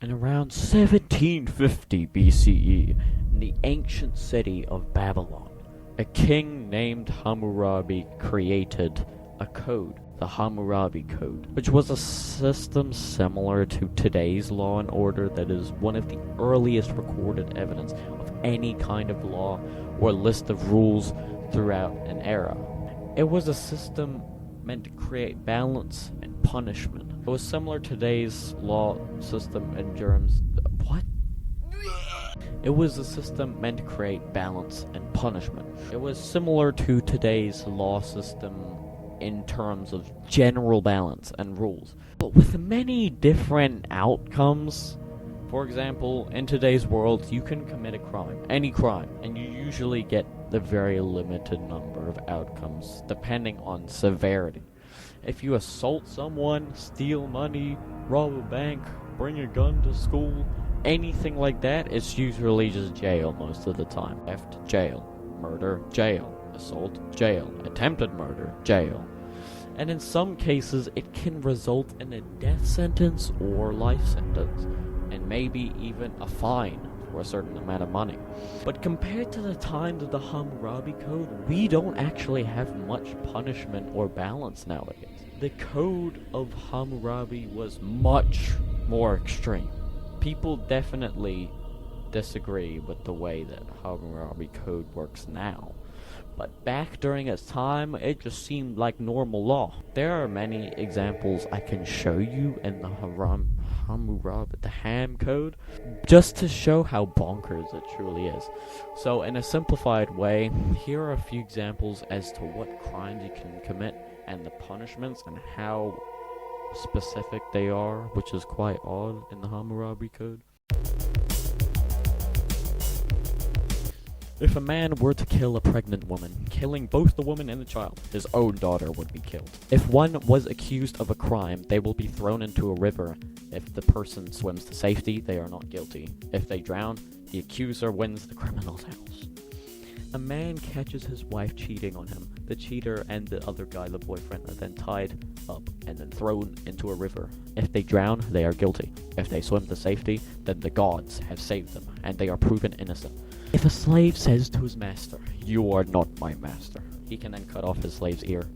In around 1750 BCE, in the ancient city of Babylon, a king named Hammurabi created a code, the Hammurabi Code, which was a system similar to today's law and order that is one of the earliest recorded evidence of any kind of law or list of rules throughout an era. It was a system meant to create balance and punishment. It was similar to today's law system in terms... What? It was a system meant to create balance and punishment. It was similar to today's law system in terms of general balance and rules, but with many different outcomes. For example, in today's world, you can commit a crime, any crime, and you usually get the very limited number of outcomes depending on severity. If you assault someone, steal money, rob a bank, bring a gun to school, anything like that, it's usually just jail most of the time. Theft, jail. Murder, jail. Assault, jail. Attempted murder, jail. And in some cases, it can result in a death sentence or life sentence, and maybe even a fine for a certain amount of money. But compared to the times of the Hammurabi Code, we don't actually have much punishment or balance nowadays. The Code of Hammurabi was much more extreme. People definitely disagree with the way that Hammurabi Code works now. But back during its time, it just seemed like normal law. There are many examples I can show you in the Hammurabi, the Ham Code, just to show how bonkers it truly is. So in a simplified way, here are a few examples as to what crimes you can commit and the punishments and how specific they are, which is quite odd in the Hammurabi Code. If a man were to kill a pregnant woman, killing both the woman and the child, his own daughter would be killed. If one was accused of a crime, they will be thrown into a river. If the person swims to safety, they are not guilty. If they drown, the accuser wins the criminal's house. A man catches his wife cheating on him. The cheater and the other guy, the boyfriend, are then tied up and then thrown into a river. If they drown, they are guilty. If they swim to safety, then the gods have saved them, and they are proven innocent. If a slave says to his master, "You are not my master," he can then cut off his slave's ear.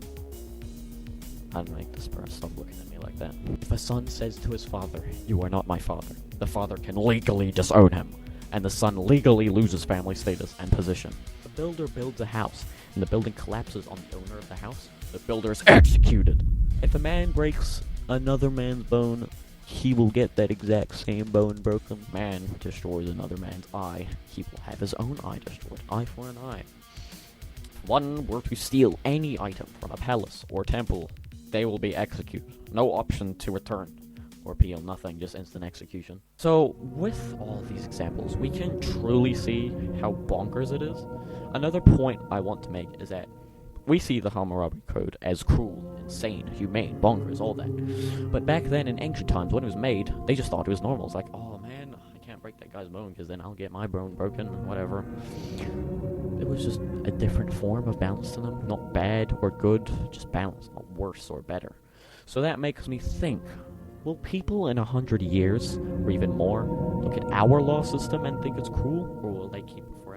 I'd make this person stop looking at me like that. If a son says to his father, "You are not my father," the father can legally disown him, and the son legally loses family status and position. The builder builds a house, and the building collapses on the owner of the house. The builder is executed. If a man breaks another man's bone, he will get that exact same bone broken. Man destroys another man's eye, he will have his own eye destroyed. Eye for an eye. If one were to steal any item from a palace or temple, they will be executed. No option to return or appeal, nothing, just instant execution. So, with all these examples, we can truly see how bonkers it is. Another point I want to make is that we see the Hammurabi Code as cruel, insane, humane, bonkers, all that. But back then, in ancient times, when it was made, they just thought it was normal. It's like, oh man, I can't break that guy's bone, because then I'll get my bone broken, whatever. It was just a different form of balance to them. Not bad or good, just balance, not worse or better. So that makes me think, will people in 100 years, or even more, look at our law system and think it's cruel, or will they keep it for